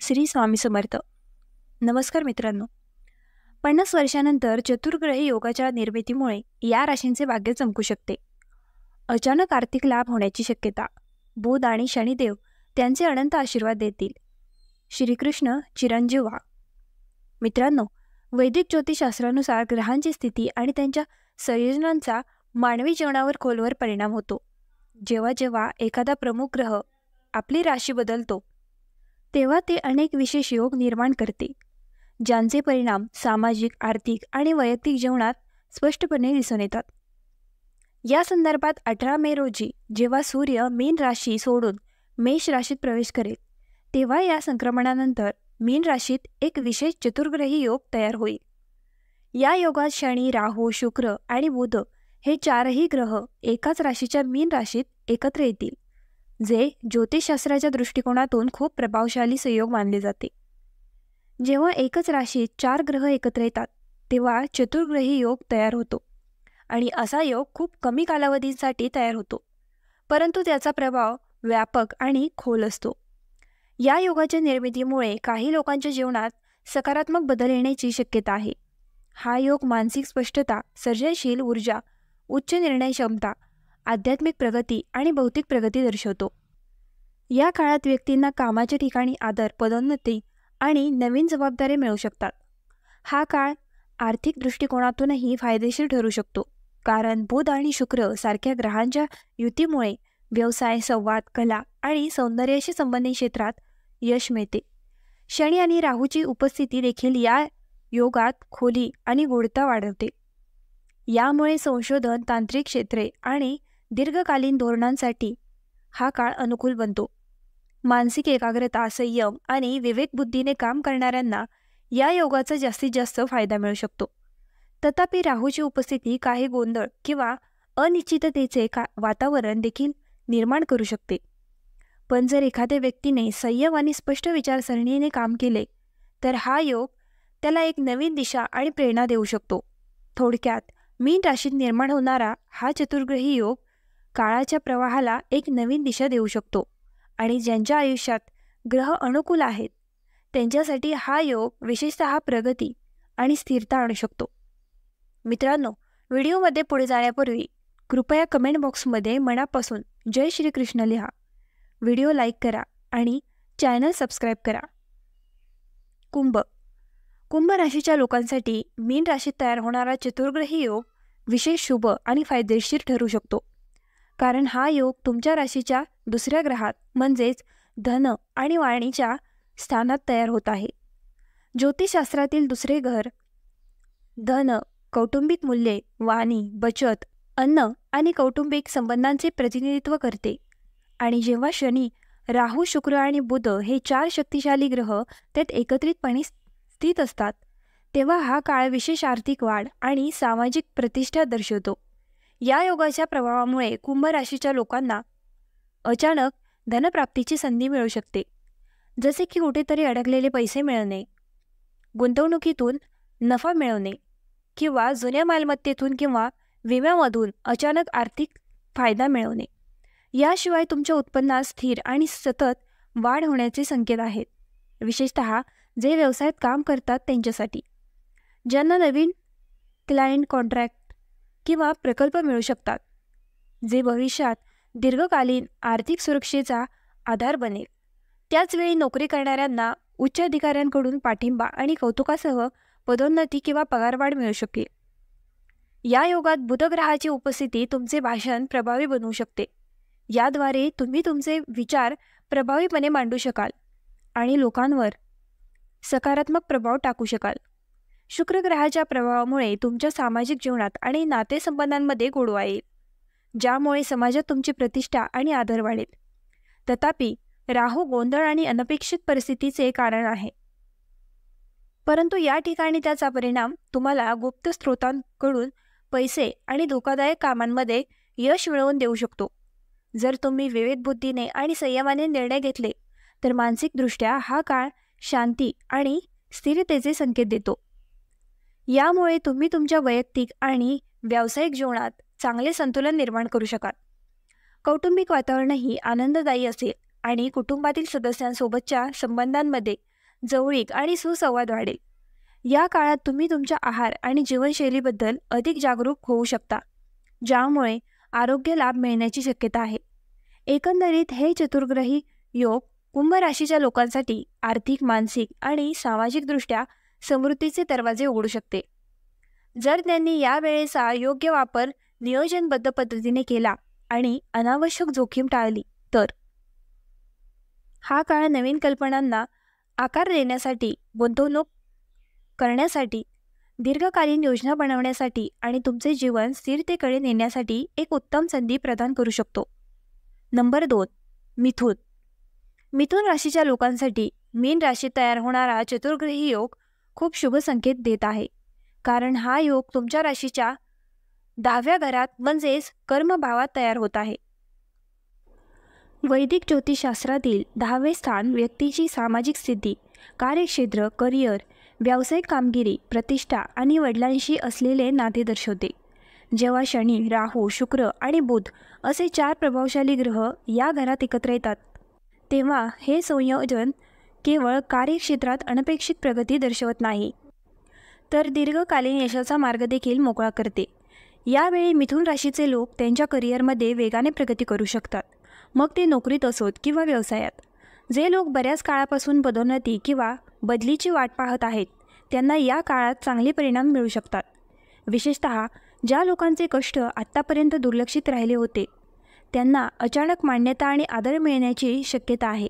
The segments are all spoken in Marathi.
श्री स्वामी समर्थ. नमस्कार मित्रांनो. 50 वर्षानंतर चतुर्ग्रही योगाच्या निर्मितीमुळे या राशींचे भाग्य चमकू शकते. अचानक आर्थिक लाभ होण्याची शक्यता. बुध आणि शनिदेव त्यांचे अनंत आशीर्वाद देतील. श्रीकृष्ण चिरंजीव व्हा. मित्रांनो, वैदिक ज्योतिषशास्त्रानुसार ग्रहांची स्थिती आणि त्यांच्या संयोजनांचा मानवी जीवनावर खोलवर परिणाम होतो. जेव्हा जेव्हा एखादा प्रमुख ग्रह आपली राशी बदलतो तेव्हा ते अनेक विशेष योग निर्माण करते, ज्यांचे परिणाम सामाजिक, आर्थिक आणि वैयक्तिक जीवनात स्पष्टपणे दिसून येतात. या संदर्भात 18 मे रोजी जेव्हा सूर्य मीन राशी सोडून मेष राशीत प्रवेश करेल, तेव्हा या संक्रमणानंतर मीन राशीत एक विशेष चतुर्ग्रही योग तयार होईल. या योगात शनी, राहू, शुक्र आणि बुध हे चारही ग्रह एकाच राशीच्या मीन राशीत एकत्र येतील, जे ज्योतिषशास्त्राच्या दृष्टिकोनातून खूप प्रभावशाली संयोग मानले जाते. जेव्हा एकच राशीत 4 ग्रह एकत्र येतात तेव्हा चतुर्ग्रही योग तयार होतो आणि असा योग खूप कमी कालावधीसाठी तयार होतो, परंतु त्याचा प्रभाव व्यापक आणि खोल असतो. या योगाच्या निर्मितीमुळे काही लोकांच्या जीवनात सकारात्मक बदल येण्याची शक्यता आहे. हा योग मानसिक स्पष्टता, सर्जनशील ऊर्जा, उच्च निर्णय क्षमता, आध्यात्मिक प्रगती आणि भौतिक प्रगती दर्शवतो. या काळात व्यक्तींना कामाच्या ठिकाणी आदर, पदोन्नती आणि नवीन जबाबदारी मिळू शकतात. हा काळ आर्थिक दृष्टिकोनातूनही फायदेशीर ठरू शकतो, कारण बुध आणि शुक्र सारख्या ग्रहांच्या युतीमुळे व्यवसाय, संवाद, कला आणि सौंदर्याशी संबंधित क्षेत्रात यश मिळते. शनी आणि राहूची उपस्थिती देखील या योगात खोली आणि गूढता वाढवते. यामुळे संशोधन, तांत्रिक क्षेत्रे आणि दीर्घकालीन धोरणांसाठी हा काळ अनुकूल बनतो. मानसिक एकाग्रता, संयम आणि विवेकबुद्धीने काम करणाऱ्यांना या योगाचा जास्तीत जास्त फायदा मिळू शकतो. तथापि राहूची उपस्थिती काही गोंधळ किंवा अनिश्चिततेचे वातावरण देखील निर्माण करू शकते. पण जर एखाद्या व्यक्तीने संयम आणि स्पष्ट विचारसरणीने काम केले तर हा योग त्याला एक नवीन दिशा आणि प्रेरणा देऊ शकतो. थोडक्यात, मीन राशीत निर्माण होणारा हा चतुर्ग्रही योग काळाच्या प्रवाहाला एक नवीन दिशा देऊ शकतो आणि ज्यांच्या आयुष्यात ग्रह अनुकूल आहेत त्यांच्यासाठी हा योग विशेषतः प्रगती आणि स्थिरता आणू शकतो. मित्रांनो, व्हिडिओमध्ये पुढे जाण्यापूर्वी कृपया कमेंट बॉक्समध्ये मनापासून जय श्रीकृष्ण लिहा, व्हिडिओ लाईक करा आणि चॅनल सबस्क्राईब करा. कुंभ राशीच्या लोकांसाठी मीन राशीत तयार होणारा चतुर्ग्रही योग विशेष शुभ आणि फायदेशीर ठरू शकतो, कारण हा योग तुमच्या राशीच्या दुसऱ्या ग्रहात म्हणजेच धन आणि वाणीच्या स्थानात तयार होत आहे. ज्योतिषशास्त्रातील दुसरे घर धन, कौटुंबिक मूल्ये, वाणी, बचत, अन्न आणि कौटुंबिक संबंधांचे प्रतिनिधित्व करते. आणि जेव्हा शनी, राहू, शुक्र आणि बुध हे 4 शक्तिशाली ग्रह त्यात एकत्रितपणे स्थित असतात तेव्हा हा काळ विशेष आर्थिक वाढ आणि सामाजिक प्रतिष्ठा दर्शवतो. या योगाच्या प्रभावामुळे कुंभ राशीच्या लोकांना अचानक धनप्राप्तीची संधी मिळू शकते, जसे की कुठेतरी अडकलेले पैसे मिळणे, गुंतवणुकीतून नफा मिळवणे किंवा जुन्या मालमत्तेतून किंवा विम्यामधून अचानक आर्थिक फायदा मिळवणे. याशिवाय तुमच्या उत्पन्नात स्थिर आणि सतत वाढ होण्याचे संकेत आहेत, विशेषतः जे व्यवसायात काम करतात त्यांच्यासाठी. ज्यांना नवीन क्लायंट, कॉन्ट्रॅक्ट किंवा प्रकल्प मिळू शकतात, जे भविष्यात दीर्घकालीन आर्थिक सुरक्षेचा आधार बनेल. त्याचवेळी नोकरी करणाऱ्यांना उच्च अधिकाऱ्यांकडून पाठिंबा आणि कौतुकासह पदोन्नती किंवा पगारवाढ मिळू शकेल. या योगात बुधग्रहाची उपस्थिती तुमचे भाषण प्रभावी बनवू शकते. याद्वारे तुम्ही तुमचे विचार प्रभावीपणे मांडू शकाल आणि लोकांवर सकारात्मक प्रभाव टाकू शकाल. शुक्र ग्रहाच्या प्रभावामुळे तुमच्या सामाजिक जीवनात आणि नातेसंबंधांमध्ये गोडवा येईल, ज्यामुळे समाजात तुमची प्रतिष्ठा आणि आदर वाढेल. तथापि राहू गोंधळ आणि अनपेक्षित परिस्थितीचे कारण आहे, परंतु या ठिकाणी त्याचा परिणाम तुम्हाला गुप्त स्रोतांकडून पैसे आणि धोकादायक कामांमध्ये यश मिळवून देऊ शकतो. जर तुम्ही विवेकबुद्धीने आणि संयमाने निर्णय घेतले तर मानसिकदृष्ट्या हा काळ शांती आणि स्थिरतेचे संकेत देतो. यामुळे तुम्ही तुमच्या वैयक्तिक आणि व्यावसायिक जीवनात चांगले संतुलन निर्माण करू शकाल. कौटुंबिक वातावरणही आनंददायी असेल आणि कुटुंबातील सदस्यांसोबतच्या संबंधांमध्ये जवळीक आणि सुसंवाद वाढेल. या काळात तुम्ही तुमच्या आहार आणि जीवनशैलीबद्दल अधिक जागरूक होऊ शकता, ज्यामुळे आरोग्य लाभ मिळण्याची शक्यता आहे. एकंदरीत हे चतुर्ग्रही योग कुंभ राशीच्या लोकांसाठी आर्थिक, मानसिक आणि सामाजिकदृष्ट्या समृद्धीचे दरवाजे उघडू शकते. जर त्यांनी या वेळेचा योग्य वापर नियोजनबद्ध पद्धतीने केला आणि अनावश्यक जोखीम टाळली तर हा काळ नवीन कल्पनांना आकार देण्यासाठी, गुंतवणूक करण्यासाठी, दीर्घकालीन योजना बनवण्यासाठी आणि तुमचे जीवन स्थिरतेकडे नेण्यासाठी एक उत्तम संधी प्रदान करू शकतो. नंबर 2. मिथुन. मिथुन राशीच्या लोकांसाठी मीन राशीत तयार होणारा चतुर्ग्रही योग खूप शुभ संकेत देत आहे, कारण हा योग तुमच्या राशीच्या 10व्या घरात म्हणजेच कर्मभावात तयार होत आहे. वैदिक ज्योतिषशास्त्रातील 10वे स्थान व्यक्तीची सामाजिक स्थिती, कार्यक्षेत्र, करिअर, व्यावसायिक कामगिरी, प्रतिष्ठा आणि वडिलांशी असलेले नाते दर्शवते. जेव्हा शनी, राहू, शुक्र आणि बुध असे 4 प्रभावशाली ग्रह या घरात एकत्र येतात, तेव्हा हे संयोजन केवळ कार्यक्षेत्रात अनपेक्षित प्रगती दर्शवत नाही, तर दीर्घकालीन यशाचा मार्ग देखील मोकळा करते. यावेळी मिथुन राशीचे लोक त्यांच्या करिअरमध्ये वेगाने प्रगती करू शकतात, मग ते नोकरीत असोत किंवा व्यवसायात. जे लोक बऱ्याच काळापासून पदोन्नती किंवा बदलीची वाट पाहत आहेत, त्यांना या काळात चांगले परिणाम मिळू शकतात. विशेषतः ज्या लोकांचे कष्ट आत्तापर्यंत दुर्लक्षित राहिले होते, त्यांना अचानक मान्यता आणि आदर मिळण्याची शक्यता आहे.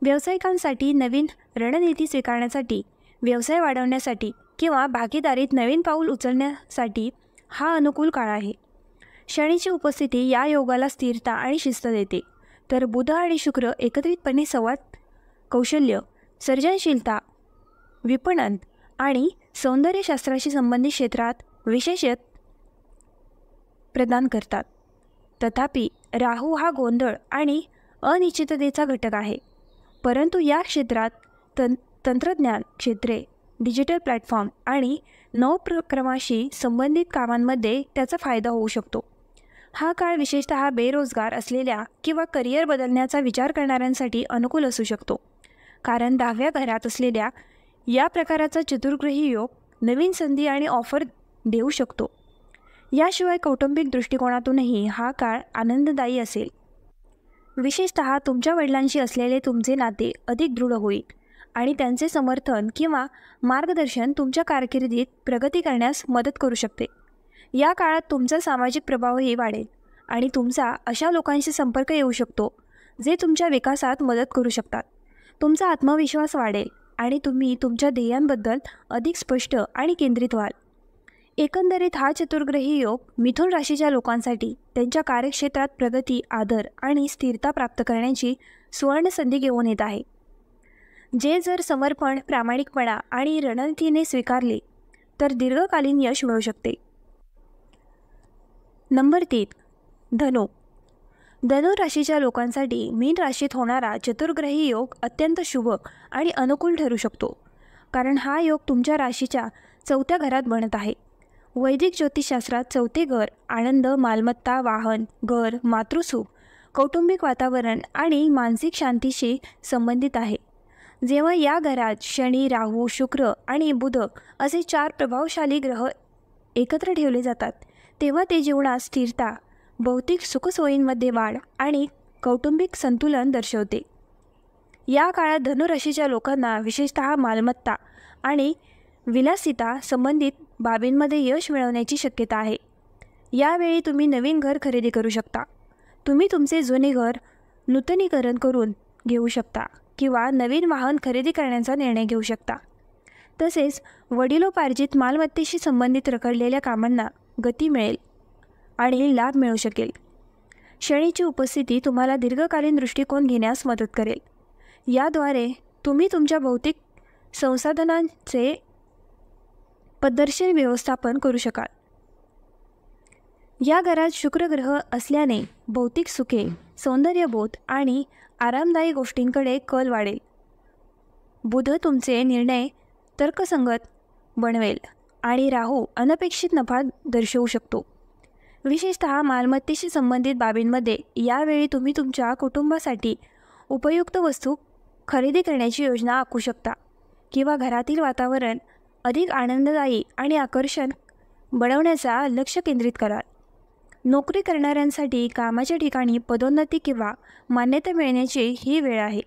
व्यावसायिकांसाठी नवीन रणनीती स्वीकारण्यासाठी, व्यवसाय वाढवण्यासाठी किंवा भागीदारीत नवीन पाऊल उचलण्यासाठी हा अनुकूल काळ आहे. शनीची उपस्थिती या योगाला स्थिरता आणि शिस्त देते, तर बुध आणि शुक्र एकत्रितपणे संवाद, कौशल्य, सर्जनशीलता, विपणन आणि सौंदर्यशास्त्राशी संबंधित क्षेत्रात विशेषत प्रदान करतात. तथापि राहू हा गोंधळ आणि अनिश्चिततेचा घटक आहे, परंतु या क्षेत्रात तंत्रज्ञान क्षेत्रे, डिजिटल प्लॅटफॉर्म आणि नवोपक्रमाशी संबंधित कामांमध्ये त्याचा फायदा होऊ शकतो. हा काळ विशेषतः बेरोजगार असलेल्या किंवा करिअर बदलण्याचा विचार करणाऱ्यांसाठी अनुकूल असू शकतो, कारण 10व्या घरात असलेल्या या प्रकाराचा चतुर्ग्रही योग नवीन संधी आणि ऑफर देऊ शकतो. याशिवाय कौटुंबिक दृष्टिकोनातूनही हा काळ आनंददायी असेल. विशेषतः तुमच्या वडिलांशी असलेले तुमचे नाते अधिक दृढ होईल आणि त्यांचे समर्थन किंवा मार्गदर्शन तुमच्या कारकिर्दीत प्रगती करण्यास मदत करू शकते. या काळात तुमचा सामाजिक प्रभावही वाढेल आणि तुमचा अशा लोकांशी संपर्क येऊ शकतो जे तुमच्या विकासात मदत करू शकतात. तुमचा आत्मविश्वास वाढेल आणि तुम्ही तुमच्या ध्येयांबद्दल अधिक स्पष्ट आणि केंद्रित व्हाल. एकंदरीत हा चतुर्ग्रही योग मिथुन राशीच्या लोकांसाठी त्यांच्या कार्यक्षेत्रात प्रगती, आदर आणि स्थिरता प्राप्त करण्याची सुवर्ण संधी घेऊन येत आहे. जे जर समर्पण, प्रामाणिकपणा आणि रणनीतीने स्वीकारले तर दीर्घकालीन यश मिळू शकते. नंबर 3. धनु. धनु राशीच्या लोकांसाठी मीन राशीत होणारा चतुर्ग्रही योग अत्यंत शुभ आणि अनुकूल ठरू शकतो, कारण हा योग तुमच्या राशीच्या 4थ्या घरात बनत आहे. वैदिक ज्योतिषशास्त्रात 4थे घर आनंद, मालमत्ता, वाहन, घर, मातृसुख, कौटुंबिक वातावरण आणि मानसिक शांतीशी संबंधित आहे. जेव्हा या घरात शनी, राहू, शुक्र आणि बुध असे 4 प्रभावशाली ग्रह एकत्र ठेवले जातात, तेव्हा ते जीवनात स्थिरता, भौतिक सुखसोयींमध्ये वाढ आणि कौटुंबिक संतुलन दर्शवते. या काळात धनुराशीच्या लोकांना विशेषतः मालमत्ता आणि विलासिता संबंधित बाबींमध्ये यश मिळवण्याची शक्यता आहे. यावेळी तुम्ही नवीन घर खरेदी करू शकता, तुम्ही तुमचे जुने घर नूतनीकरण करून घेऊ शकता किंवा नवीन वाहन खरेदी करण्याचा निर्णय घेऊ शकता. तसेच वडिलोपार्जित मालमत्तेशी संबंधित रखडलेल्या कामांना गती मिळेल आणि लाभ मिळू शकेल. शनीची उपस्थिती तुम्हाला दीर्घकालीन दृष्टिकोन घेण्यास मदत करेल. याद्वारे तुम्ही तुमच्या भौतिक संसाधनांचे पद्धतशीर व्यवस्थापन करू शकाल. या घरात शुक्र ग्रह असल्याने भौतिक सुखे, सौंदर्यबोध आणि आरामदायी गोष्टींकडे कल वाढेल. बुध तुमचे निर्णय तर्कसंगत बनवेल आणि राहू अनपेक्षित नफा दर्शवू शकतो. विशेषतः मालमत्तेशी संबंधित बाबींमध्ये यावेळी तुम्ही तुमच्या कुटुंबासाठी उपयुक्त वस्तू खरेदी करण्याची योजना आखू शकता किंवा घरातील वातावरण अधिक आनंददायी आणि आकर्षक बनवण्याचा लक्ष केंद्रित कराल. नोकरी करणाऱ्यांसाठी कामाच्या ठिकाणी पदोन्नती किंवा मान्यता मिळण्याची ही वेळ आहे.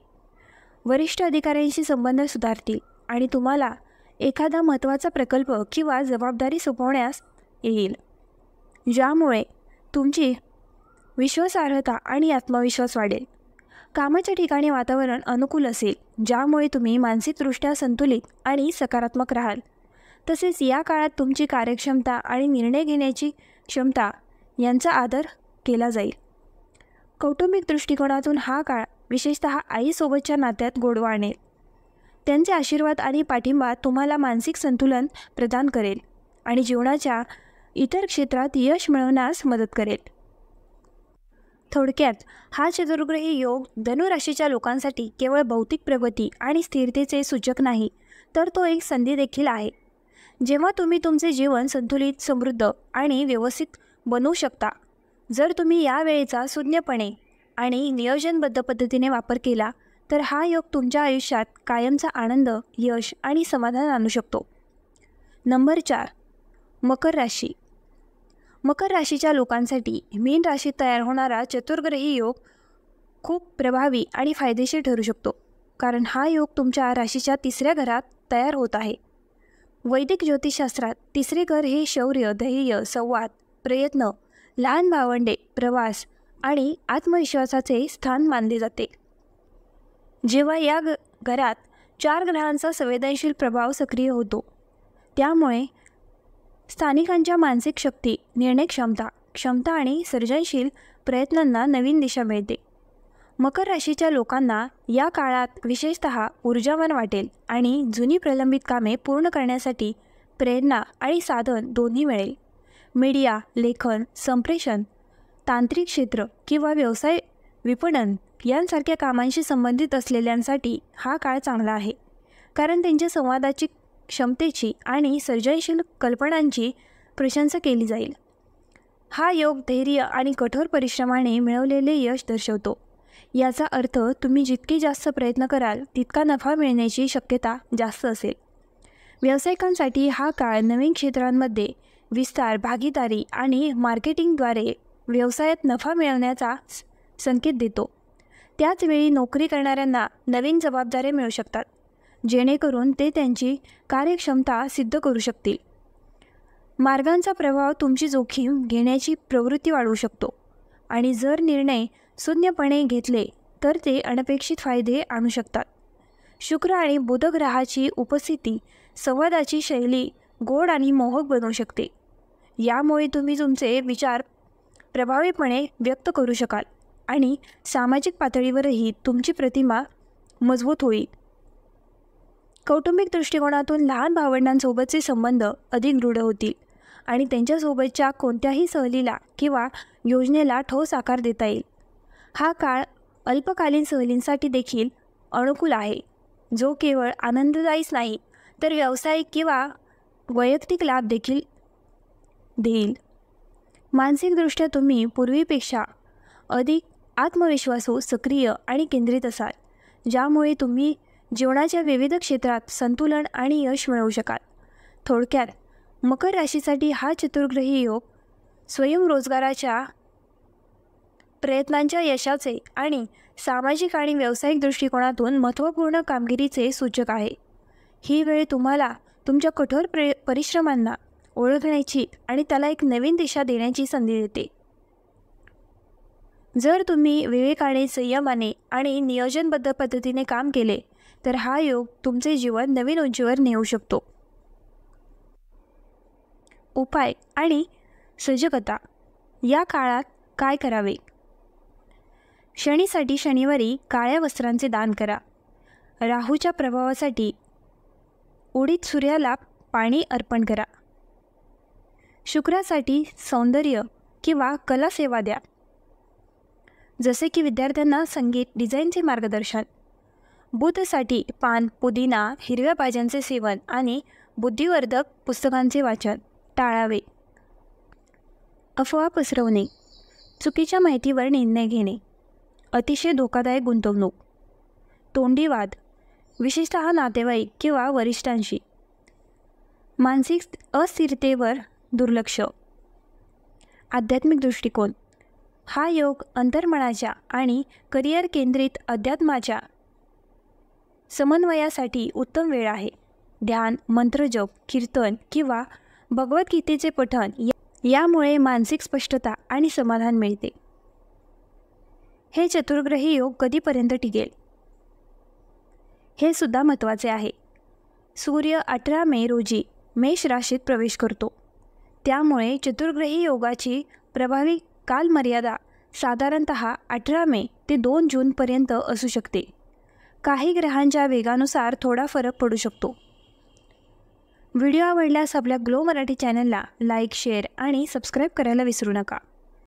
वरिष्ठ अधिकाऱ्यांशी संबंध सुधारतील आणि तुम्हाला एखादा महत्त्वाचा प्रकल्प किंवा जबाबदारी सोपवण्यास येईल, ज्यामुळे तुमची विश्वासार्हता आणि आत्मविश्वास वाढेल. कामाच्या ठिकाणी वातावरण अनुकूल असेल, ज्यामुळे तुम्ही मानसिकदृष्ट्या संतुलित आणि सकारात्मक राहाल. तसेच या काळात तुमची कार्यक्षमता आणि निर्णय घेण्याची क्षमता यांचा आदर केला जाईल. कौटुंबिक दृष्टिकोनातून हा काळ विशेषतः आईसोबतच्या नात्यात गोडवा आणेल. त्यांचे आशीर्वाद आणि पाठिंबा तुम्हाला मानसिक संतुलन प्रदान करेल आणि जीवनाच्या इतर क्षेत्रात यश मिळवण्यास मदत करेल. थोडक्यात, हा चतुर्ग्रही योग धनुराशीच्या लोकांसाठी केवळ भौतिक प्रगती आणि स्थिरतेचे सूचक नाही, तर तो एक संधी देखील आहे. जेव्हा तुम्ही तुमचे जीवन संतुलित, समृद्ध आणि व्यवस्थित बनवू शकता. जर तुम्ही या वेळेचा सुज्ञपणे आणि नियोजनबद्ध पद्धतीने वापर केला तर हा योग तुमच्या आयुष्यात कायमचा आनंद, यश आणि समाधान आणू शकतो. नंबर 4. मकर राशी. मकर राशीच्या लोकांसाठी मीन राशीत तयार होणारा चतुर्ग्रही योग खूप प्रभावी आणि फायदेशीर ठरू शकतो, कारण हा योग तुमच्या राशीच्या 3ऱ्या घरात तयार होत आहे. वैदिक ज्योतिषशास्त्रात 3रे घर हे शौर्य, धैर्य, संवाद, प्रयत्न, लहान भावंडे, प्रवास आणि आत्मविश्वासाचे स्थान मानले जाते. जेव्हा या घरात 4 ग्रहांचा संवेदनशील प्रभाव सक्रिय होतो, त्यामुळे स्थानिकांच्या मानसिक शक्ती, निर्णय क्षमता आणि सर्जनशील प्रयत्नांना नवीन दिशा मिळते. मकर राशीच्या लोकांना या काळात विशेषतः ऊर्जावान वाटेल आणि जुनी प्रलंबित कामे पूर्ण करण्यासाठी प्रेरणा आणि साधन दोन्ही मिळेल. मीडिया, लेखन, संप्रेषण, तांत्रिक क्षेत्र किंवा व्यवसाय विपणन यांसारख्या कामांशी संबंधित असलेल्यांसाठी हा काळ चांगला आहे, कारण त्यांच्या संवादाची क्षमतेची आणि सर्जनशील कल्पनांची प्रशंसा केली जाईल. हा योग धैर्य आणि कठोर परिश्रमाने मिळवलेले यश दर्शवतो. याचा अर्थ तुम्ही जितके जास्त प्रयत्न कराल तितका नफा मिळण्याची शक्यता जास्त असेल. व्यावसायिकांसाठी हा काळ नवीन क्षेत्रांमध्ये विस्तार, भागीदारी आणि मार्केटिंगद्वारे व्यवसायात नफा मिळवण्याचा संकेत देतो. त्याचवेळी नोकरी करणाऱ्यांना नवीन जबाबदाऱ्या मिळू शकतात, जेणेकरून ते त्यांची कार्यक्षमता सिद्ध करू शकतील. मार्गांचा प्रभाव तुमची जोखीम घेण्याची प्रवृत्ती वाढवू शकतो आणि जर निर्णय सुज्ञपणे घेतले तर ते अनपेक्षित फायदे आणू शकतात. शुक्र आणि बुध ग्रहाची उपस्थिती संवादाची शैली गोड आणि मोहक बनवू शकते. यामुळे तुम्ही तुमचे विचार प्रभावीपणे व्यक्त करू शकाल आणि सामाजिक पातळीवरही तुमची प्रतिमा मजबूत होईल. कौटुंबिक दृष्टिकोनातून लहान भावंडांसोबतचे संबंध अधिक दृढ होतील आणि त्यांच्यासोबतच्या कोणत्याही सहलीला किंवा योजनेला ठोस आकार देता येईल. हा काळ अल्पकालीन सहलींसाठी देखील अनुकूल आहे, जो केवळ आनंददायीच नाही तर व्यावसायिक किंवा वैयक्तिक लाभ देखील देईल. मानसिकदृष्ट्या तुम्ही पूर्वीपेक्षा अधिक आत्मविश्वासू, सक्रिय आणि केंद्रित असाल, ज्यामुळे तुम्ही जीवनाच्या विविध क्षेत्रात संतुलन आणि यश मिळवू शकाल. थोडक्यात, मकर राशीसाठी हा चतुर्ग्रही योग स्वयंरोजगाराच्या प्रयत्नांच्या यशाचे आणि सामाजिक आणि व्यावसायिक दृष्टिकोनातून महत्त्वपूर्ण कामगिरीचे सूचक आहे. ही वेळ तुम्हाला तुमच्या कठोर परिश्रमांना ओळखण्याची आणि त्याला एक नवीन दिशा देण्याची संधी देते. जर तुम्ही विवेकाने, संयमाने आणि नियोजनबद्ध पद्धतीने काम केले तर हा योग तुमचे जीवन नवीन उंचीवर नेऊ शकतो. उपाय आणि सजगता. या काळात काय करावे? शनीसाठी शनिवारी काळ्या वस्त्रांचे दान करा. राहूच्या प्रभावासाठी उडीद सूर्याला पाणी अर्पण करा. शुक्रासाठी सौंदर्य किंवा कला सेवा द्या, जसे की विद्यार्थ्यांना संगीत, डिझाईनचे मार्गदर्शन. बुधसाठी पान, पुदिना, हिरव्या भाज्यांचे सेवन आणि बुद्धिवर्धक पुस्तकांचे वाचन टाळावे. अफवा पसरवणे, चुकीच्या माहितीवर निर्णय घेणे, अतिशय धोकादायक गुंतवणूक. तोंडी वाद, विशेषतः नातेवाईक किंवा वरिष्ठांशी. मानसिक अस्थिरतेवर दुर्लक्ष. आध्यात्मिक दृष्टिकोन. हा योग अंतर्मनाच्या आणि करिअर केंद्रित अध्यात्माच्या समन्वयासाठी उत्तम वेळ आहे. ध्यान, मंत्रजप, कीर्तन किंवा भगवद्गीतेचे पठण यामुळे मानसिक स्पष्टता आणि समाधान मिळते. हे चतुर्ग्रही योग कधीपर्यंत टिकेल हे सुद्धा महत्त्वाचे आहे. सूर्य 18 मे रोजी मेष राशीत प्रवेश करतो. त्यामुळे चतुर्ग्रही योगाची प्रभावी कालमर्यादा साधारणतः 18 मे ते 2 जूनपर्यंत असू शकते. काही ग्रहांच्या वेगानुसार थोडा फरक पडू शकतो. व्हिडिओ आवडल्यास आपल्या ग्लो मराठी चॅनलला लाईक, शेअर आणि सबस्क्राईब करायला विसरू नका.